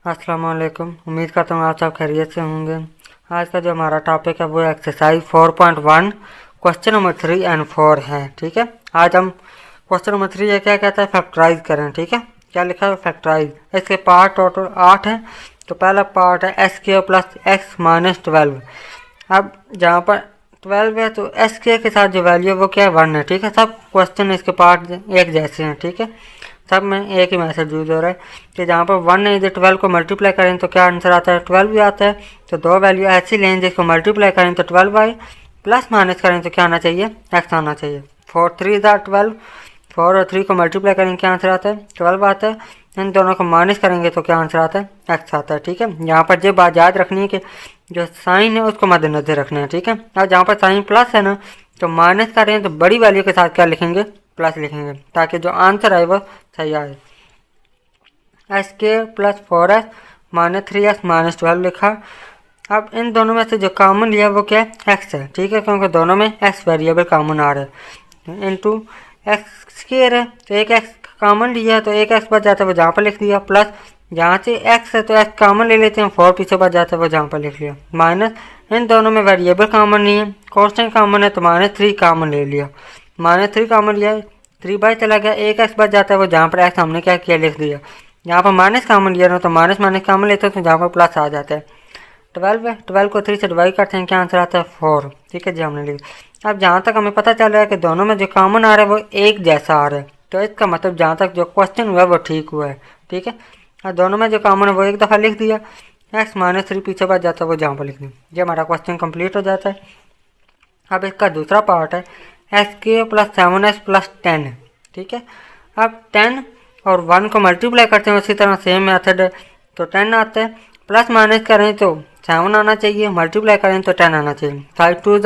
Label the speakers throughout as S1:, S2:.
S1: अस्सलाम वालेकुम। उम्मीद करता हूँ आप सब खैरियत से होंगे। आज का जो हमारा टॉपिक है वो एक्सरसाइज 4.1 क्वेश्चन नंबर 3 एंड 4 है। ठीक है, आज हम क्वेश्चन नंबर 3 है, क्या कहता है, फैक्टराइज करें। ठीक है, क्या लिखा है, फैक्टराइज। इसके पार्ट टोटल 8 हैं। तो पहला पार्ट है एस के प्लस एक्स माइनस 12। अब जहाँ पर 12 है तो एस के साथ जो वैल्यू है वो क्या है, 1 है। ठीक है, सब क्वेश्चन इसके पार्ट एक जैसे हैं। ठीक है, सब में एक ही मैसेज यूज हो रहा है कि जहाँ पर 1 है, इधर 12 को मल्टीप्लाई करें तो क्या आंसर आता है, 12 भी आता है। तो दो वैल्यू ऐसी लें जिसको मल्टीप्लाई करें तो 12 आए, प्लस माइनस करें तो क्या आना चाहिए, एक्स आना चाहिए। 4 3 12, 4 और 3 को मल्टीप्लाई करेंगे क्या आंसर आता है, 12 आता है। इन दोनों को माइनस करेंगे तो क्या आंसर आता है, एक्स आता है। ठीक है, यहाँ पर जो बात याद रखनी है कि जो साइन है उसको मद्देनजर रखना है। ठीक है, और जहाँ पर साइन प्लस है ना, तो माइनस करें तो बड़ी वैल्यू के साथ क्या लिखेंगे, प्लस लिखेंगे, ताकि जो आंसर आए वो सही आए। एस के plus 4 S minus 3 S minus 12 लिखा। अब इन दोनों में से जो कॉमन लिया वो क्या है, एक्स है। ठीक है, क्योंकि दोनों में एक्स वेरिएबल कॉमन आ रहा है। इनटू एक्स स्क्वायर है तो एक एक्स कॉमन लिया है तो एक एक्स बच जाता है, वो जहाँ पर लिख दिया। प्लस जहाँ से एक्स है तो एक्स कॉमन ले लेते हैं, 4 पीछे बच जाता है, वो जहाँ पर लिख लिया। माइनस इन दोनों में वेरिएबल कॉमन नहीं है, कांस्टेंट कॉमन है तो -3 कॉमन ले लिया। -3 कॉमन लिया, 3 बाई चला गया, एक एक्स बच जाता है, वो जहाँ पर एक्स हमने क्या किया, लिख दिया। यहाँ पर माइनस कॉमन लिया ना तो माइनस माइनस कॉमन लेते हैं तो जहाँ पर प्लस आ जाता है। 12 है, 12 को 3 से डिवाइड करते हैं, क्या आंसर आता है, 4। ठीक है जी, हमने लिखा। अब जहाँ तक हमें पता चल रहा है कि दोनों में जो कॉमन आ रहा है वो एक जैसा आ रहा है, तो इसका मतलब जहाँ तक जो क्वेश्चन हुआ है वो ठीक हुआ है। ठीक है, और दोनों में जो कॉमन है वो एक दफ़ा लिख दिया, एक्स -3 पीछे बच जाता है, वो जहाँ पर लिख दिया। ये हमारा क्वेश्चन कंप्लीट हो जाता है। अब इसका दूसरा पार्ट है एस के प्लस 7 एस प्लस 10। ठीक है, अब 10 और 1 को मल्टीप्लाई करते हैं, उसी तरह सेम मेथड है तो 10 आता है। प्लस माइनस करें तो 7 आना चाहिए, मल्टीप्लाई करें तो 10 आना चाहिए। 5 2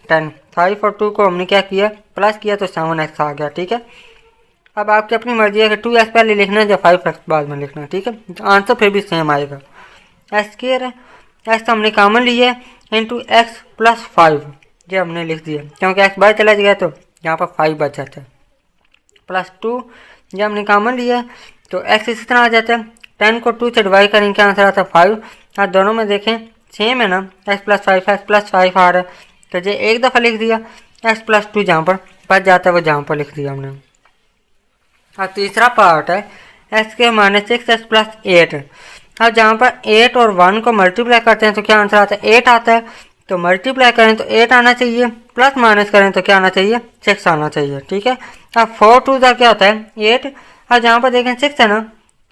S1: 10, 5 और 2 को हमने क्या किया, प्लस किया तो 7x आ गया। ठीक है, अब आपकी अपनी मर्जी है कि 2x पहले लिखना है या 5x बाद में लिखना है। ठीक है, आंसर फिर भी सेम आएगा। एस स्क्वायर है, एक्स तो हमने कॉमन लिया है, इंटू एक्स प्लस 5 ये हमने लिख दिया, क्योंकि एक्स बाहर चला गया तो यहाँ पर 5 बच जाता है। प्लस 2 ये हमने कॉमन लिया है तो एक्स इसी तरह आ जाता है। 10 को 2 से डिवाइड करेंगे, क्या आंसर आता है, 5। और दोनों में देखें सेम है ना, एक्स प्लस 5 आ रहा है, तो ये एक दफ़ा लिख दिया। एक्स प्लस 2 जहाँ पर बच जाता है वो जहाँ पर लिख दिया हमने। और तीसरा पार्ट है एक्स के -6 एक्स प्लस 8। अब जहाँ पर 8 और 1 को मल्टीप्लाई करते हैं तो क्या आंसर आता है, 8 आता है। तो मल्टीप्लाई करें तो 8 आना चाहिए, प्लस माइनस करें तो क्या आना चाहिए, 6 आना चाहिए। ठीक है, अब 4 2 का क्या होता है, 8। और जहाँ पर देखें 6 है ना,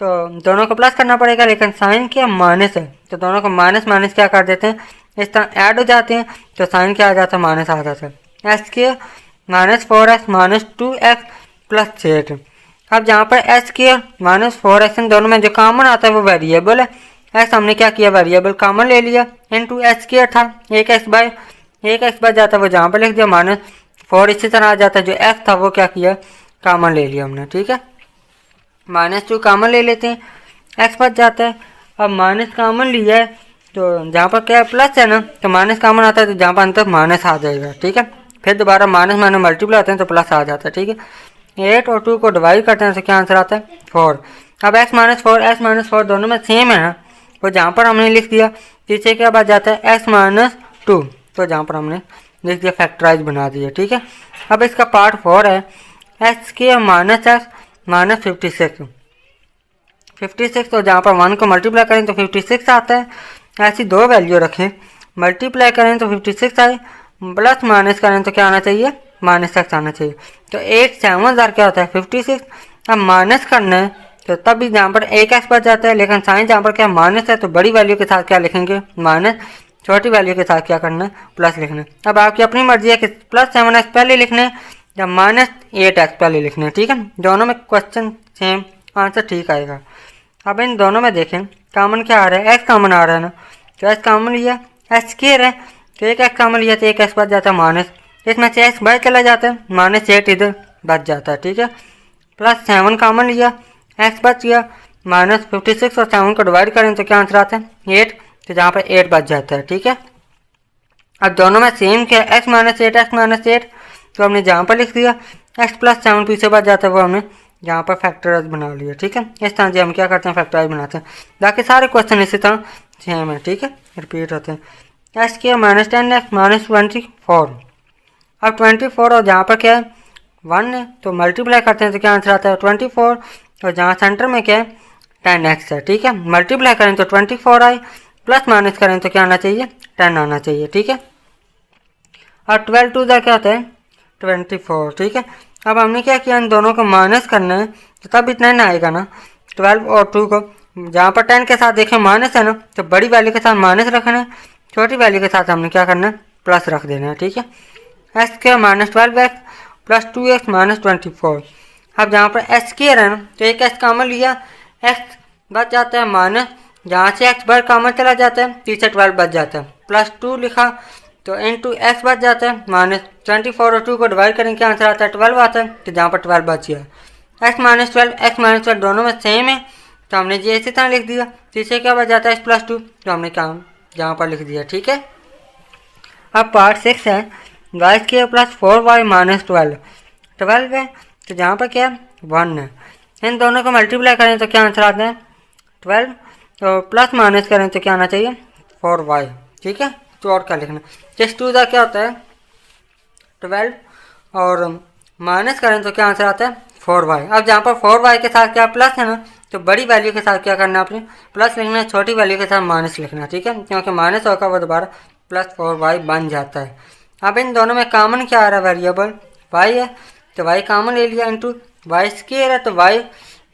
S1: तो दोनों को प्लस करना पड़ेगा, लेकिन साइन क्या माइनस है तो दोनों को माइनस माइनस क्या कर देते हैं, इस तरह ऐड हो जाते हैं तो साइन क्या आ जाता है, माइनस आ जाता है। एस के -4x -2x प्लस 8। अब जहाँ पर एस के -4x इन दोनों में जो कॉमन आता है वो वेरिएबल है। एक्स हमने क्या किया, वेरिएबल कॉमन ले लिया, इनटू एस के था, एक एक्स बच जाता है, वो जहाँ पर लिख दिया। -4 इसी तरह आ जाता है, जो एक्स था वो क्या किया, कॉमन ले लिया हमने। ठीक है, -2 कॉमन ले लेते हैं, एक्स बच जाता है। अब माइनस कॉमन लिया है तो जहाँ पर क्या प्लस है ना, तो माइनस कॉमन आता है तो जहाँ पर अंतर माइनस आ जाएगा। ठीक है, फिर दोबारा माइनस माइनस मल्टीप्लाई होते हैं तो प्लस आ जाता है। ठीक है, 8 और 2 को डिवाइड करते हैं तो क्या आंसर आता है, 4। अब x -4 दोनों में सेम है ना, वो जहाँ पर हमने लिख दिया, पीछे क्या बच जाता है, x -2 तो जहाँ पर हमने लिख दिया, फैक्टराइज बना दिया। ठीक है, अब इसका पार्ट 4 है x के -56 56, तो जहाँ पर 1 को मल्टीप्लाई करें तो 56 आता है। ऐसी दो वैल्यू रखें, मल्टीप्लाई करें तो 56 आए, प्लस माइनस करें तो क्या आना चाहिए, -x आना चाहिए। तो 8 7 क्या होता है, 56। अब माइनस करना है तो तब भी जहाँ पर एक एक्स बच जाता है, लेकिन साइन जहाँ पर क्या माइनस है तो बड़ी वैल्यू के साथ क्या लिखेंगे, माइनस, छोटी वैल्यू के साथ क्या करना है, प्लस लिखना है। अब आपकी अपनी मर्जी है कि +7x पहले लिखना है या -8x पहले लिखना है। ठीक है, दोनों में क्वेश्चन सेम, आंसर ठीक आएगा। अब इन दोनों में देखें कॉमन क्या आ रहा है, एक्स कॉमन आ रहा है ना, तो एक्स कॉमन लिया, एक्स स्क्वायर है तो एक एक्स कॉमन लिया तो एक एक्स बच जाता है माइनस, इसमें से एक्स बाहर चला जाता है, -8 इधर बच जाता है। ठीक है, +7 कॉमन लिया, एक्स बच गया, -56 और 7 को डिवाइड करें तो क्या आंसर आता है, 8, तो जहाँ पर 8 बच जाता है। ठीक है, अब दोनों में सेम क्या है, x -8 तो हमने जहाँ पर लिख दिया, x +7 पीछे बच जाता है वो हमने जहाँ पर फैक्टराइज बना लिया। ठीक है, इस तरह से हम क्या करते हैं, फैक्टराइज बनाते हैं। बाकी सारे क्वेश्चन इसी तरह सेम है। ठीक है, रिपीट होते हैं। एस के माइनस 10x माइनस 24। अब 24 और जहाँ पर क्या है 1 है तो मल्टीप्लाई करते हैं तो क्या आंसर आता है 24, और जहाँ सेंटर में क्या है 10x है। ठीक है, मल्टीप्लाई करें तो 24 आए, प्लस माइनस करें तो क्या आना चाहिए 10 आना चाहिए। ठीक है, और 12 टू द क्या होता है 24। ठीक है, अब हमने क्या किया, इन दोनों को माइनस करना है तो तब इतना ना आएगा ना। 12 और 2 को जहाँ पर 10 के साथ देखें माइनस है ना, तो बड़ी वैल्यू के साथ माइनस रखना है, छोटी वैल्यू के साथ हमने क्या करना है प्लस रख देना है। ठीक है, एक्स के minus 12x plus 2x minus 24। अब जहाँ पर एक्स स्क्वायर है ना तो एक एक्स कॉमन लिया, एक्स बच जाता है माइनस, जहाँ से एक्स बार कॉमन चला जाता है पीछे 12 बच जाता है, प्लस 2 लिखा तो इंटू एक्स बच जाता है माइनस 24 और 2 को डिवाइड करेंगे क्या आंसर आता है 12 आता है, तो जहाँ पर 12 बच गया। एक्स माइनस 12 दोनों में सेम है तो हमने ये इसी तरह लिख दिया, पीछे क्या बच जाता है एक्स प्लस 2, तो हमने काम जहाँ पर लिख दिया। ठीक है, अब पार्ट 6 है, y square plus 4y minus 12 है, तो जहाँ पर क्या 1 है, इन दोनों को मल्टीप्लाई करें तो क्या आंसर आता है 12, तो प्लस माइनस करें तो क्या आना चाहिए 4y। ठीक है, तो और क्या लिखना, 6 टू द क्या होता है 12 और माइनस करें तो क्या आंसर आता है 4y। अब जहाँ पर 4y के साथ क्या प्लस है ना, तो बड़ी वैल्यू के साथ क्या करना है आपने प्लस लिखना है, छोटी वैल्यू के साथ माइनस लिखना है। ठीक है, क्योंकि माइनस होगा वो दोबारा प्लस 4y बन जाता है। अब इन दोनों में कॉमन क्या आ रहा है, वेरिएबल y है तो y कॉमन ले लिया, इंटू वाई स्क्वायर है तो y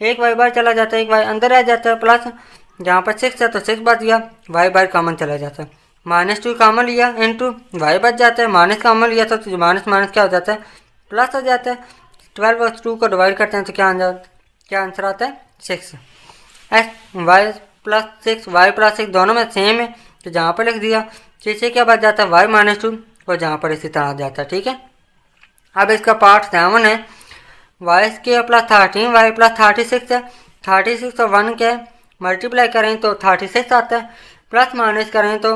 S1: एक y बार चला जाता है, एक y अंदर आ जाता है, प्लस जहाँ पर 6 है तो 6 बच गया, y बार कॉमन चला जाता है, माइनस 2 कॉमन लिया इंटू y बच जाता है, माइनस कॉमन लिया तो माइनस माइनस क्या हो जाता है प्लस हो जाता है, 12 और 2 को डिवाइड करते हैं तो क्या आंसर आता है 6। X y plus 6 y plus 6 दोनों में सेम है तो जहाँ पर लिख दिया, पीछे क्या बच जाता है वाई माइनस 2 और जहाँ पर इसी तरह आ जाता है। ठीक है, अब इसका पार्ट 7 है, y square plus 13 y plus 36 है, 36 और 1 क्या है मल्टीप्लाई करें तो 36 आता है, प्लस माइनस करें तो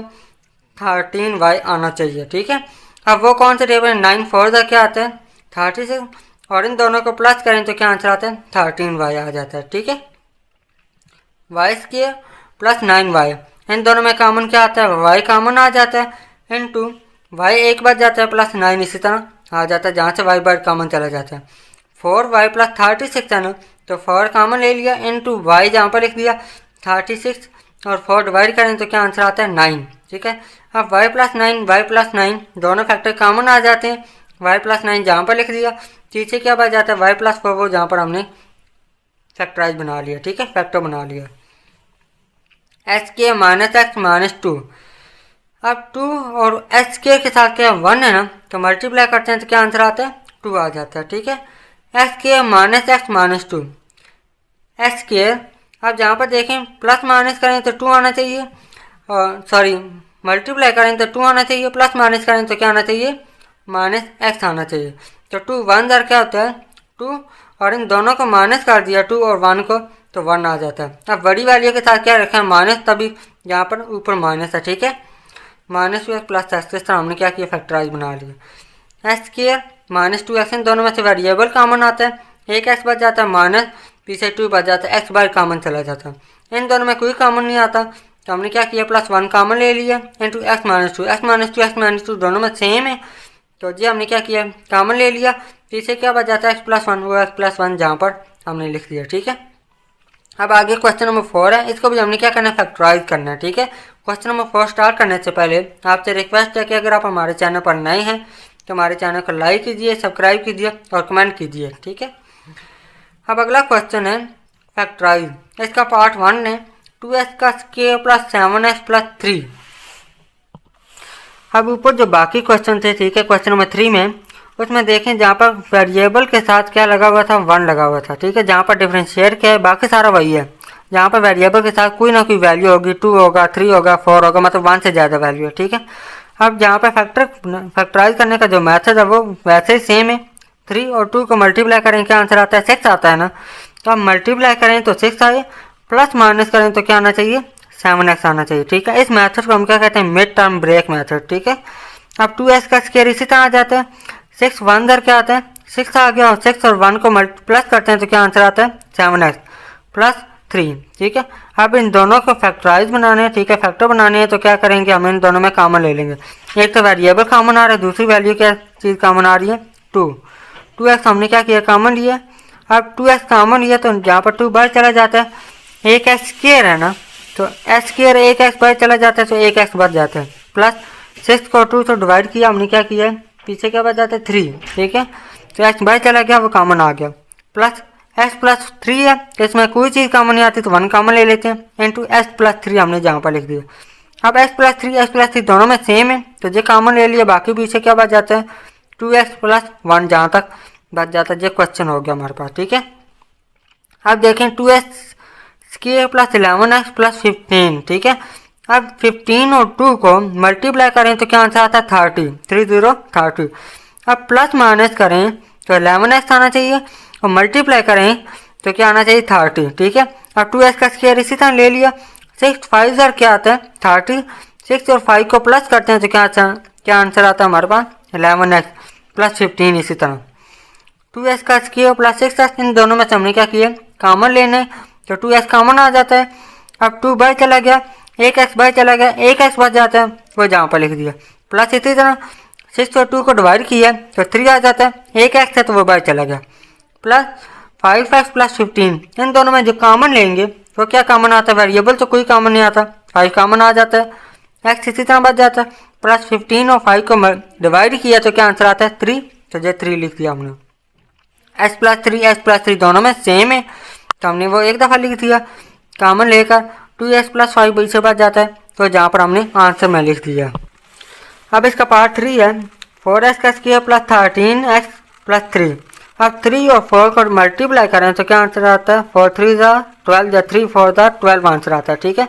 S1: 13y आना चाहिए। ठीक है, अब वो कौन से टेबल 9 4 का क्या आता है 36 और इन दोनों को प्लस करें तो क्या आंसर आता है 13y आ जाता है। ठीक है, वाई स्क्वायर प्लस 9y, इन दोनों में कॉमन क्या आता है y कॉमन आ जाता है, इंटू वाई एक बच जाता है प्लस 9 इसी तरह आ जाता है, जहाँ से y बार कॉमन चला जाता है, 4y प्लस 36 है ना तो 4 कॉमन ले लिया, इंटू वाई जहाँ पर लिख दिया 36 और 4 डिवाइड करें तो क्या आंसर आता है 9। ठीक है, अब y प्लस 9 दोनों फैक्टर कॉमन आ जाते हैं, y प्लस 9 जहाँ पर लिख दिया, पीछे क्या बच जाता है y प्लस 4 वो जहाँ पर हमने फैक्टराइज बना लिया। ठीक है, फैक्टर बना लिया, एच के माइनस एक्स माइनस 2। अब 2 और एच के साथ क्या 1 है ना तो मल्टीप्लाई करते हैं तो क्या आंसर आता है 2 आ जाता है। ठीक है, एच के माइनस एक्स माइनस 2 एच के, अब जहाँ पर देखें प्लस माइनस करें तो 2 आना चाहिए, और सॉरी मल्टीप्लाई करें तो 2 आना चाहिए, प्लस माइनस करें तो क्या आना चाहिए माइनस एक्स आना चाहिए, तो 2 1 दर क्या होता है 2 और इन दोनों को माइनस कर दिया 2 और 1 को तो 1 आ जाता है। अब बड़ी वैल्यू के साथ क्या रखा है माइनस, तभी यहाँ पर ऊपर माइनस है। ठीक है, माइनस 2x प्लस एक्स, इस तरह हमने क्या किया फैक्टराइज बना लिया, एक्स स्क्वायर माइनस 2x, इन दोनों में से वेरिएबल कॉमन आता है, एक एक्स बच जाता है माइनस पीछे 2 बच जाता है, एक्स बार कॉमन चला जाता है, इन दोनों में कोई कॉमन नहीं आता तो हमने क्या किया प्लस 1 कॉमन ले लिया, into x minus 2 x minus 2 दोनों में सेम है तो जी हमने क्या किया कॉमन ले लिया, पीछे क्या बच जाता है एक्स प्लस 1 वो एक्स प्लस 1 जहाँ पर हमने लिख दिया। ठीक है, अब आगे क्वेश्चन नंबर 4 है, इसको भी हमने क्या करना है फैक्टराइज करना है। ठीक है, क्वेश्चन नंबर 4 स्टार्ट करने से पहले आपसे रिक्वेस्ट है कि अगर आप हमारे चैनल पर नए हैं तो हमारे चैनल को लाइक कीजिए, सब्सक्राइब कीजिए और कमेंट कीजिए। ठीक है, अब अगला क्वेश्चन है फैक्टराइज, इसका पार्ट 1 है, 2x का स्क्वायर प्लस 7x प्लस 3। अब ऊपर जो बाकी क्वेश्चन थे, ठीक है, क्वेश्चन नंबर 3 में उसमें देखें जहाँ पर वेरिएबल के साथ क्या लगा हुआ था 1 लगा हुआ था। ठीक है, जहाँ पर डिफरेंशिएट क्या है बाकी सारा वही है, जहाँ पर वेरिएबल के साथ कोई ना कोई वैल्यू होगी, 2 होगा 3 होगा 4 होगा, मतलब 1 से ज़्यादा वैल्यू है। ठीक है, अब जहाँ पर फैक्टराइज करने का जो मेथड है वो वैसे ही सेम है, 3 और 2 को मल्टीप्लाई करें क्या आंसर आता है 6 आता है ना, तो अब मल्टीप्लाई करें तो 6 आए, प्लस माइनस करें तो क्या आना चाहिए 7x आना चाहिए। ठीक है, इस मेथड को हम क्या कहते हैं मिड टर्म ब्रेक मेथड। ठीक है, अब 2x का स्क्वायर इसी तरह आ जाता है, 6 1 दर क्या आता है 6 आ गया और 6 और 1 को प्लस करते हैं तो क्या आंसर आता है 7x प्लस 3। ठीक है, अब इन दोनों को फैक्टराइज बनाने हैं। ठीक है, फैक्टर बनाने हैं तो क्या करेंगे, हम इन दोनों में कॉमन ले लेंगे। एक तो वेरिएबल कॉमन आ रहा है, दूसरी वैल्यू क्या चीज़ कॉमन आ रही है 2x हमने क्या किया कॉमन लिया। अब 2x कॉमन लिया तो जहाँ पर 2 बाहर चला जाता है, एक एक्स स्क्वायर है ना, तो एक्स स्क्वायर एक एक्स बाहर चला जाता है तो एक एक्स बच जाता है। प्लस 6 को 2 से डिवाइड किया हमने, क्या किया है पीछे क्या बच जाता है 3। ठीक है, तो एक्स बाहर चला गया वो कॉमन आ गया। प्लस एक्स प्लस 3 है तो इसमें कोई चीज़ कॉमन नहीं आती तो 1 कॉमन ले लेते हैं इंटू एक्स प्लस 3 हमने जहाँ पर लिख दिया। अब एक्स प्लस 3 दोनों में सेम है तो जो कॉमन ले लिया, बाकी पीछे क्या बच जाता है 2x प्लस 1 जहाँ तक बच जाता है। ये क्वेश्चन हो गया हमारे पास। ठीक है, अब देखें 2x square plus 11x plus 15। ठीक है, अब 15 और 2 को मल्टीप्लाई करें तो क्या आंसर आता है 30। अब प्लस माइनस करें तो 11x आना चाहिए और मल्टीप्लाई करें तो क्या आना चाहिए 30। ठीक है, अब 2x का स्क्वायर इसी तरह ले लिया। 6 5 क्या आता है 30। 6 और 5 को प्लस करते हैं तो क्या आंसर आता है हमारे पास 11x प्लस 15। इसी तरह 2x का स्क्वायर प्लस 6x, इन दोनों में से हमने क्या किया कॉमन लेने तो 2x कॉमन आ जाता है। अब 2 बाहर चला गया, एक एक्स बाहर चला गया, एक एक्स बच जाता है वो जहाँ पर लिख दिया। प्लस इसी तरह 6 और 2 को डिवाइड किया तो 3 आ जाता है, एक एक्स है तो वो बाहर चला गया। प्लस 5x प्लस 15, इन दोनों में जो कॉमन लेंगे तो क्या कॉमन आता है, वेरिएबल तो कोई कॉमन नहीं आता, 5 कॉमन आ जाता है, एक्स इसी तरह बच जाता है। प्लस 15 और 5 को डिवाइड किया तो क्या आंसर आता है 3, तो ये 3 लिख दिया हमने। x प्लस 3 दोनों में सेम है तो हमने वो एक दफ़ा लिख दिया कॉमन लेकर। 2x प्लस 5 पीछे बच जाता है तो जहाँ पर हमने आंसर में लिख दिया। अब इसका पार्ट 3 है 4x का स्क्वायर प्लस 13x प्लस 3। अब 3 और 4 को मल्टीप्लाई करें तो क्या आंसर आता है 4 3 ज़ा 12 या 3 4 ज़ा 12 आंसर आता है। ठीक है,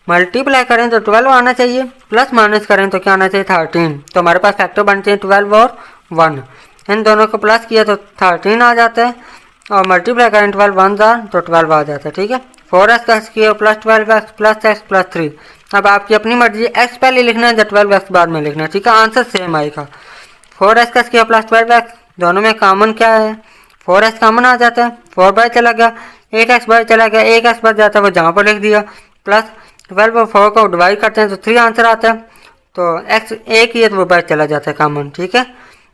S1: मल्टीप्लाई करें तो 12 आना चाहिए, प्लस माइनस करें तो क्या आना चाहिए 13। तो हमारे पास फैक्टर बनते हैं 12 और 1, इन दोनों को प्लस किया तो 13 आ जाता है और मल्टीप्लाई करें 12 1 ज़ा तो 12 आ जाता है। ठीक है, 4x का square plus 12x plus x plus 3। अब आपकी अपनी मर्जी, x पहले लिखना है या 12x बाद में लिखना है। ठीक है, आंसर सेम आएगा। 4x का स्क्वायर प्लस 12x, दोनों में कॉमन क्या है 4x कॉमन आ जाता है, 4 बाहर चला गया, एक एक्स बाहर चला गया, एक एक्स बच जाता है वो जहाँ पर लिख दिया। प्लस 12 और 4 को डिवाइड करते हैं तो 3 आंसर आता है, तो x एक ही है तो वो बाहर चला जाता है कॉमन। ठीक है,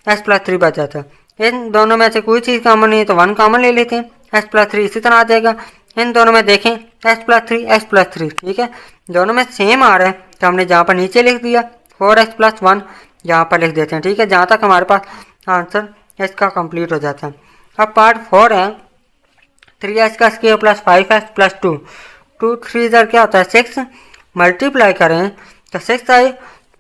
S1: x प्लस 3 बच जाता है। इन दोनों में से कोई चीज़ कॉमन नहीं है तो 1 कॉमन ले लेते हैं, x प्लस 3 इसी तरह आ जाएगा। इन दोनों में देखें x प्लस 3। ठीक है, दोनों में सेम आ रहा है तो हमने जहाँ पर नीचे लिख दिया 4x प्लस 1 यहाँ पर लिख देते हैं। ठीक है, जहाँ तक हमारे पास आंसर इसका कंप्लीट हो जाता है। अब पार्ट 4 है 3x का स्क्वायर प्लस 5x प्लस 2। 2 3 ज़र क्या होता है 6, मल्टीप्लाई करें तो 6 आए,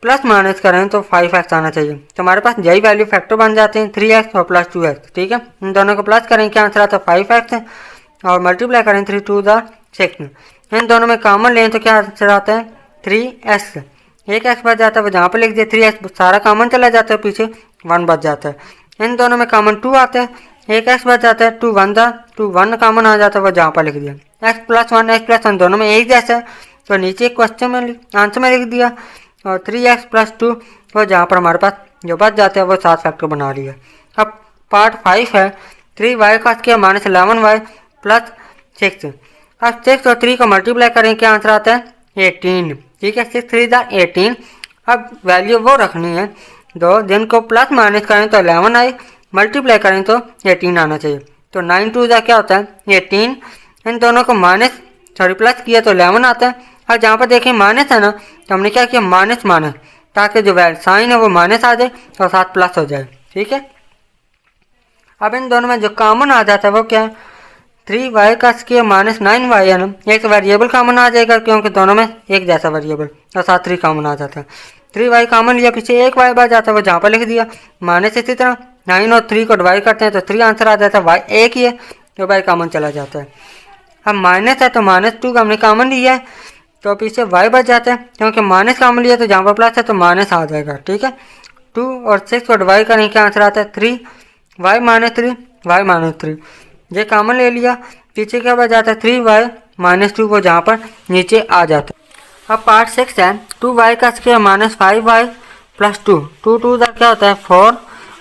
S1: प्लस माइनस करें तो 5x आना चाहिए। तो हमारे पास यही वैल्यू फैक्टर बन जाते हैं 3x और प्लस 2x। ठीक है, इन दोनों को प्लस करें क्या आंसर आता है 5x और मल्टीप्लाई करें 3 2 ज़ा 6। इन दोनों में कॉमन लें तो क्या आंसर आता है 3x, एक एक्स बच जाता है वो जहाँ पर लिख दिया 3x, सारा कॉमन चला जाता है पीछे 1 बच जाता है। इन दोनों में कॉमन 2 आता है, एक एक्स बच जाता है 2 1 ज़ा 2 1 कॉमन आ जाता है वो जहाँ पर लिख दिया। x प्लस 1 दोनों में एक जैसा है तो नीचे क्वेश्चन में आंसर में लिख दिया और 3x प्लस 2 वो जहाँ पर हमारे पास जो बच जाता है वो 7 फैक्टर बना लिया। अब पार्ट 5 है 3y का स्क्वायर माइनस 11y प्लस 6। अब 6 और 3 को मल्टीप्लाई करें क्या आंसर आता है 18। ठीक है, 6 3 ज़ा 18। अब वैल्यू वो रखनी है दो जिनको प्लस माइनस करें तो 11 आए, मल्टीप्लाई करें तो 18 आना चाहिए। तो 9 2 ज़ा क्या होता है 18, इन दोनों को प्लस किया तो 11 आता है। और जहाँ पर देखें माइनस है ना तो हमने क्या किया माइनस ताकि जो साइन है वो माइनस आ जाए और साथ प्लस हो जाए। ठीक है, अब इन दोनों में जो कॉमन आ जाता है वो क्या है 3y का स्क्वायर माइनस 9y है ना, एक वेरिएबल कॉमन आ जाएगा क्योंकि दोनों में एक जैसा वेरिएबल और साथ 3 कॉमन आ जाता है। 3y कॉमन लिया, पीछे एक y बच जाता है वो जहाँ पर लिख दिया माइनस। इसी तरह 9 और 3 को डिवाइड करते हैं तो 3 आंसर आ जाता है, y एक ही है तो y कॉमन चला जाता है। अब माइनस है तो -2 का हमने कॉमन लिया है तो पीछे y बच जाता है, क्योंकि माइनस कॉमन लिया तो जहाँ पर प्लस है तो माइनस आ जाएगा। ठीक है, 2 और 6 को डिवाइड करें क्या आंसर आता है 3, y -3 ये कॉमन ले लिया, पीछे क्या बच जाता है 3y -2 वो जहाँ पर नीचे आ जाता है। अब पार्ट 6 है 2y का स्क्वायर -5y प्लस 2। 2 2 ज़ा क्या होता है 4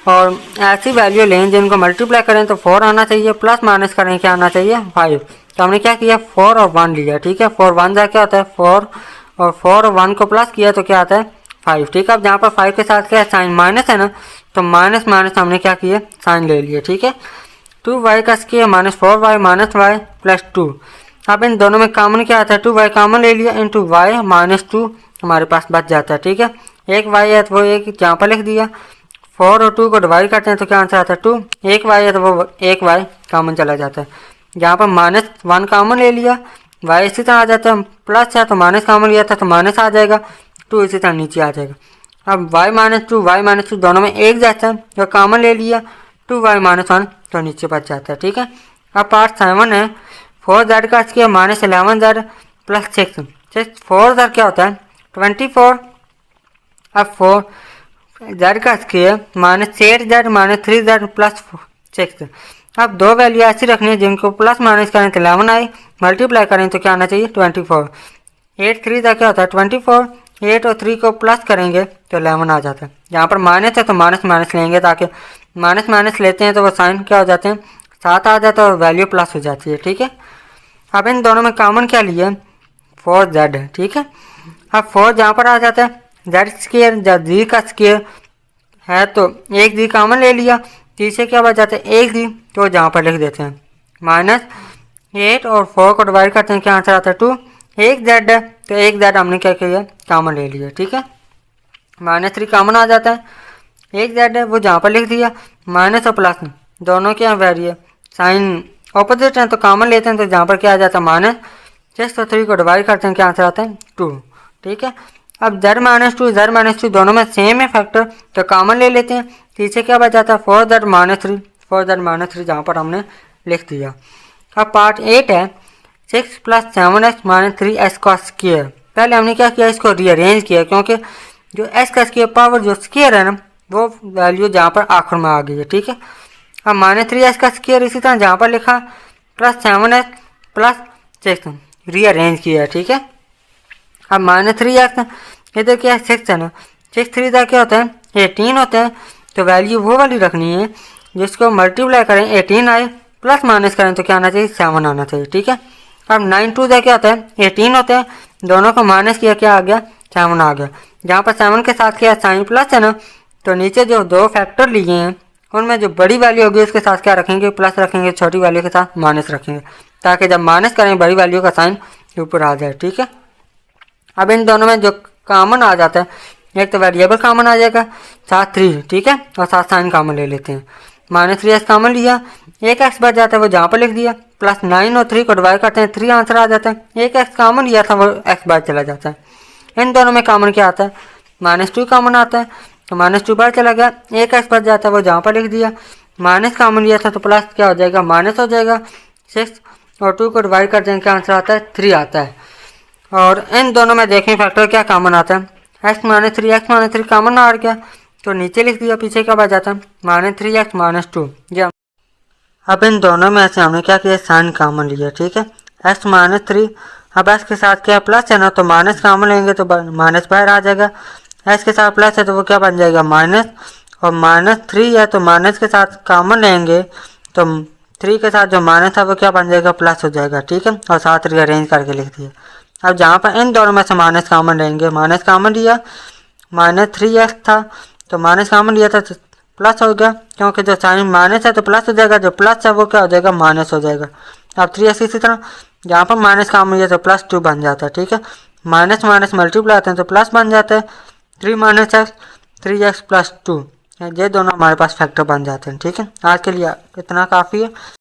S1: और ऐसी वैल्यू लें जिनको मल्टीप्लाई करें तो 4 आना चाहिए, प्लस माइनस करें क्या आना चाहिए 5। तो हमने क्या किया 4 और 1 लिया, ठीक है। 4 1 जा क्या होता है 4, और 4 और 1 को प्लस किया तो क्या आता है 5, ठीक है। अब जहाँ पर 5 के साथ क्या साइन माइनस है ना, तो माइनस माइनस हमने क्या किया साइन ले लिया, ठीक है। 2y का square minus 4y minus y plus 2। अब इन दोनों में कॉमन क्या आता है 2y कॉमन ले लिया, इंटू वाई माइनस 2 हमारे पास बच जाता है, ठीक है। एक y है तो वो एक जहाँ पर लिख दिया, 4 और 2 को डिवाइड करते हैं तो क्या आंसर आता है 2। एक y है तो वो एक y कॉमन चला जाता है, जहाँ पर माइनस 1 कॉमन ले लिया, y इसी तरह आ जाता है, प्लस है तो माइनस कॉमन लिया था तो माइनस आ जाएगा, 2 इसी तरह नीचे आ जाएगा। अब y माइनस टू दोनों में एक जाता है, जो कॉमन ले लिया 2y माइनस 1 तो नीचे बच जाता है, ठीक है। अब पार्ट 7 है, 4z का square minus 11z plus 6। 4z क्या होता है 24। अब 4z का square minus 8z minus 3z plus 6। अब दो वैल्यू ऐसी रखनी है जिनको प्लस माइनस करें तो 11 आए, मल्टीप्लाई करें तो क्या आना चाहिए 24। 8 3 का क्या होता है 24, 8 और 3 को प्लस करेंगे तो 11 आ जाता है। यहाँ पर माइनस है तो माइनस माइनस लेंगे, ताकि माइनस माइनस लेते हैं तो वो साइन क्या हो जाते हैं 7 आ जाता है और वैल्यू प्लस हो जाती है, ठीक है। अब इन दोनों में कॉमन क्या लिए 4z है, ठीक है। अब 4 जहाँ पर आ जाता है z स्क्वायर, जब z का स्क्वायर है तो एक जी कॉमन ले लिया, पीछे क्या बच जाता है एक जी, तो जहाँ पर लिख देते हैं माइनस 8 और 4 को डिवाइड करते हैं क्या आंसर आता है 2। एक जेड है तो एक जेड हमने क्या किया कॉमन ले लिया, ठीक है। माइनस 3 कॉमन आ जाता है, एक जेड है वो जहाँ पर लिख दिया, माइनस और प्लस दोनों क्या वैरी है साइन ऑपोजिट है तो कॉमन लेते हैं तो जहाँ पर क्या आ जाता है माइनस 6 और 3 को डिवाइड करते हैं क्या आंसर आता है 2, ठीक है। अब z माइनस टू दोनों में सेम है फैक्टर तो कॉमन ले लेते हैं, पीछे क्या बच जाता है 4z माइनस 3 जहाँ पर हमने लिख दिया। अब पार्ट 8 है 6 प्लस 7x माइनस 3s का स्क्वायर। पहले हमने क्या किया इसको रीअरेंज किया, क्योंकि जो s का स्क्वायर पावर जो स्क्वायर है ना वो वैल्यू जहाँ पर आखिर में आ गई है, ठीक है। अब माइनस 3s का स्क्वायर इसी तरह जहाँ पर लिखा प्लस 7x प्लस 6 रीअरेंज किया, ठीक है। अब माइनस 3x इधर क्या 6 है ना, 6 3 का क्या होता है 18 होता है, तो वैल्यू वो वाली रखनी है जिसको मल्टीप्लाई करें 18 आए, प्लस माइनस करें तो क्या आना चाहिए 7 आना चाहिए, ठीक है। अब 9 2 का क्या होता है 18 होता है, दोनों को माइनस किया क्या आ गया 7 आ गया। जहाँ पर 7 के साथ क्या साइन प्लस है ना, तो नीचे जो दो फैक्टर लिए हैं उनमें जो बड़ी वैल्यू होगी उसके साथ क्या रखेंगे प्लस रखेंगे, छोटी वैल्यू के साथ माइनस रखेंगे, ताकि जब माइनस करें बड़ी वैल्यू का साइन ऊपर आ जाए, ठीक है। अब इन दोनों में जो कॉमन आ जाता है, एक तो वेरिएबल कॉमन आ जाएगा साथ 3, ठीक है, और साथ साइन कॉमन ले लेते हैं। माइनस 3s कॉमन लिया, एक एक्स बच जाता है वो जहाँ पर लिख दिया, प्लस 9 और 3 को डिवाइड करते हैं 3 आंसर आ जाता है। एक एक्स कॉमन लिया था वो एक्स बाहर चला जाता है। इन दोनों में कॉमन क्या आता है माइनस 2 कॉमन आता है, तो माइनस 2 बाहर चला गया, एक एक्स बच जाता है वो जहाँ पर लिख दिया, माइनस कॉमन लिया था तो प्लस क्या हो जाएगा माइनस हो जाएगा, 6 और 2 को डिवाइड करते हैं क्या आंसर आता है 3 आता है। और इन दोनों में देखें फैक्टर क्या कॉमन आता है एक्स माइनस 3 कॉमन आ गया, तो नीचे लिख दिया, पीछे क्या बच जाता है माइनस 3x माइनस 2। अब इन दोनों में से हमने क्या किया साइन कॉमन लिया, ठीक है, x माइनस 3। अब x के साथ क्या प्लस है ना, तो माइनस कॉमन लेंगे तो माइनस बाहर आ जाएगा, x के साथ प्लस है तो वो क्या बन जाएगा माइनस, और माइनस 3 है तो माइनस के साथ कॉमन लेंगे तो 3 के साथ जो माइनस है वो क्या बन जाएगा प्लस हो जाएगा, ठीक है, और साथ रीअरेंज करके लिख दिया। अब जहाँ पर इन दोनों में से माइनस कॉमन लेंगे, माइनस कॉमन लिया, माइनस 3x था तो माइनस कॉमन लिया था तो प्लस हो गया, क्योंकि जो साइन माइनस है तो प्लस हो जाएगा, जो प्लस है वो क्या हो जाएगा माइनस हो जाएगा। अब 3x इसी तरह जहाँ पर माइनस कॉमन लिया तो प्लस 2 बन जाता है, ठीक है, माइनस माइनस मल्टीप्लाई आते हैं तो प्लस बन जाता है, 3 माइनस एक्स 3x प्लस 2, ये दोनों हमारे पास फैक्टर बन जाते हैं, ठीक है। आज के लिए इतना काफ़ी है।